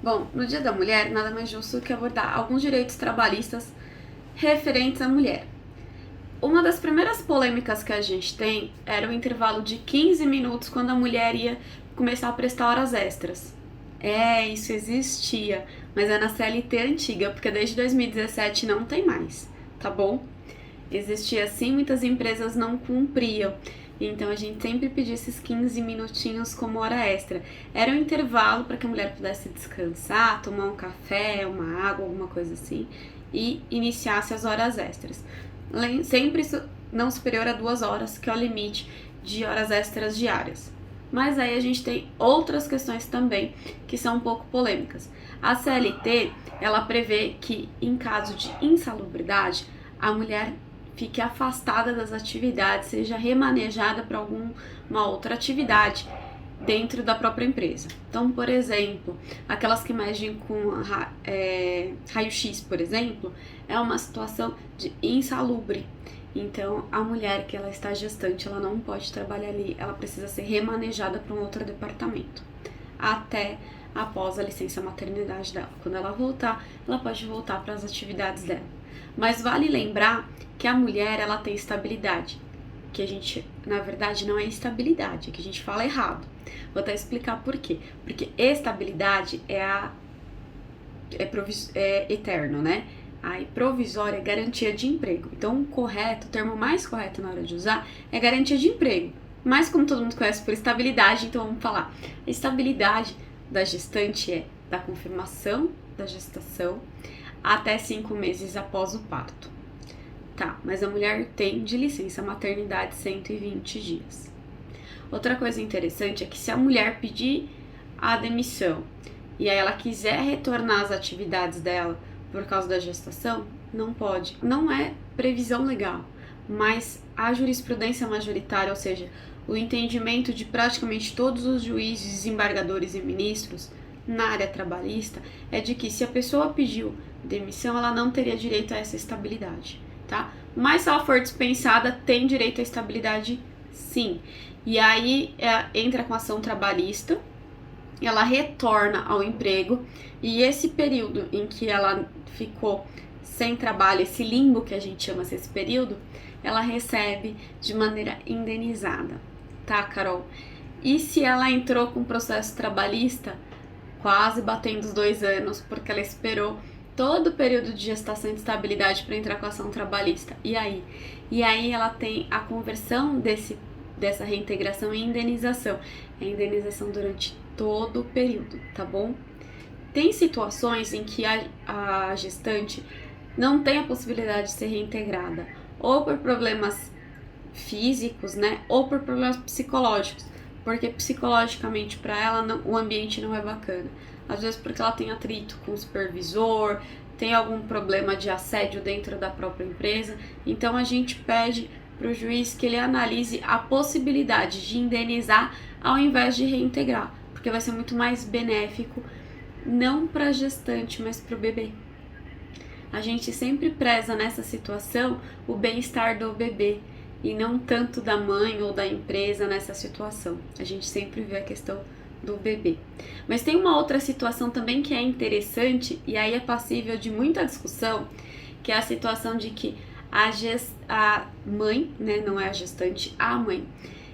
Bom, no Dia da Mulher, nada mais justo que abordar alguns direitos trabalhistas referentes à mulher. Uma das primeiras polêmicas que a gente tem era o intervalo de 15 minutos quando a mulher ia começar a prestar horas extras. Isso existia, mas é na CLT antiga, porque desde 2017 não tem mais, tá bom? Existia sim, muitas empresas não cumpriam. Então a gente sempre pedia esses 15 minutinhos como hora extra. Era um intervalo para que a mulher pudesse descansar, tomar um café, uma água, alguma coisa assim, e iniciasse as horas extras. Sempre não superior a 2 horas, que é o limite de horas extras diárias. Mas aí a gente tem outras questões também que são um pouco polêmicas. A CLT, ela prevê que em caso de insalubridade, a mulher fique afastada das atividades, seja remanejada para alguma outra atividade dentro da própria empresa. Então, por exemplo, aquelas que mexem com raio-x, por exemplo, é uma situação de insalubre. Então, a mulher que ela está gestante, ela não pode trabalhar ali, ela precisa ser remanejada para um outro departamento, até após a licença maternidade dela. Quando ela voltar, ela pode voltar para as atividades dela. Mas vale lembrar que a mulher, ela tem estabilidade, que a gente, na verdade, não é estabilidade, é que a gente fala errado. Vou até explicar por quê. Porque estabilidade é eterno, né? A provisória é garantia de emprego. Então, o termo mais correto na hora de usar é garantia de emprego. Mas como todo mundo conhece por estabilidade, então vamos falar. A estabilidade da gestante é da confirmação da gestação até 5 meses após o parto. Tá, mas a mulher tem de licença maternidade 120 dias. Outra coisa interessante é que se a mulher pedir a demissão e aí ela quiser retornar às atividades dela por causa da gestação, não pode. Não é previsão legal, mas a jurisprudência majoritária, ou seja, o entendimento de praticamente todos os juízes, desembargadores e ministros na área trabalhista é de que se a pessoa pediu demissão, ela não teria direito a essa estabilidade, tá? Mas se ela for dispensada, tem direito à estabilidade, sim. E aí entra com ação trabalhista, ela retorna ao emprego e esse período em que ela ficou sem trabalho, esse limbo que a gente chama esse período, ela recebe de maneira indenizada, tá, Carol? E se ela entrou com processo trabalhista, quase batendo os 2 anos, porque ela esperou todo o período de gestação e de estabilidade para entrar com a ação trabalhista. E aí? E aí ela tem a conversão dessa reintegração em indenização. É indenização durante todo o período, tá bom? Tem situações em que a gestante não tem a possibilidade de ser reintegrada, ou por problemas físicos, né, ou por problemas psicológicos, porque psicologicamente para ela o ambiente não é bacana. Às vezes porque ela tem atrito com o supervisor, tem algum problema de assédio dentro da própria empresa, então a gente pede para o juiz que ele analise a possibilidade de indenizar ao invés de reintegrar, porque vai ser muito mais benéfico, não para a gestante, mas para o bebê. A gente sempre preza nessa situação o bem-estar do bebê e não tanto da mãe ou da empresa nessa situação. A gente sempre vê a questão do bebê. Mas tem uma outra situação também que é interessante e aí é passível de muita discussão, que é a situação de que a mãe, né, não é a gestante, a mãe,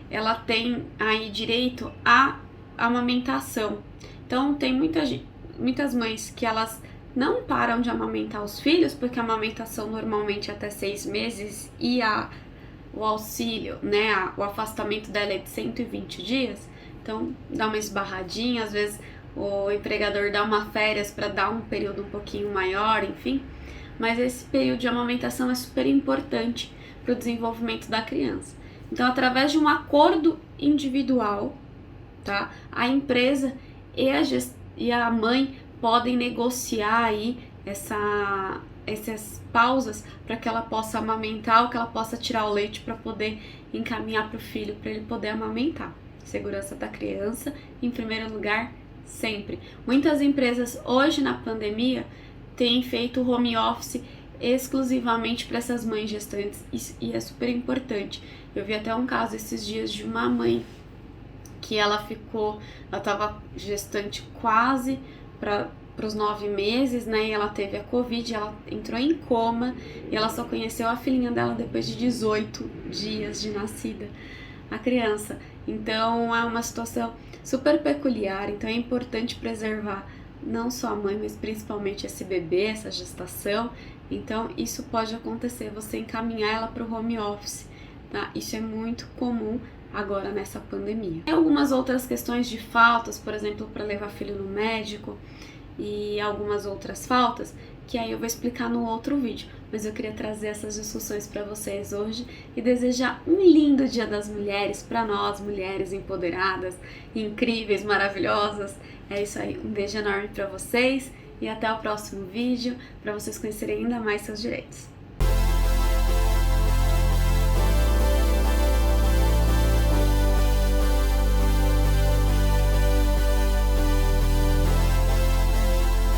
ela tem aí direito à amamentação. Então tem muitas mães que elas não param de amamentar os filhos, porque a amamentação normalmente é até 6 meses e o auxílio, né, o afastamento dela é de 120 dias, então dá uma esbarradinha, às vezes o empregador dá uma férias para dar um período um pouquinho maior, enfim, mas esse período de amamentação é super importante para o desenvolvimento da criança. Então, através de um acordo individual, tá, a empresa e a mãe podem negociar aí essas pausas para que ela possa amamentar ou que ela possa tirar o leite para poder encaminhar para o filho, para ele poder amamentar. Segurança da criança em primeiro lugar, sempre. Muitas empresas hoje na pandemia têm feito home office exclusivamente para essas mães gestantes e é super importante. Eu vi até um caso esses dias de uma mãe que ela estava gestante quase para os 9 meses, né? E ela teve a Covid, ela entrou em coma e ela só conheceu a filhinha dela depois de 18 dias de nascida, a criança. Então é uma situação super peculiar, então é importante preservar não só a mãe, mas principalmente esse bebê, essa gestação. Então isso pode acontecer, você encaminhar ela para o home office, tá? Isso é muito comum agora nessa pandemia. Tem algumas outras questões de faltas, por exemplo, para levar filho no médico e algumas outras faltas, que aí eu vou explicar no outro vídeo. Mas eu queria trazer essas discussões para vocês hoje e desejar um lindo Dia das Mulheres para nós, mulheres empoderadas, incríveis, maravilhosas. É isso aí, um beijo enorme para vocês e até o próximo vídeo, para vocês conhecerem ainda mais seus direitos.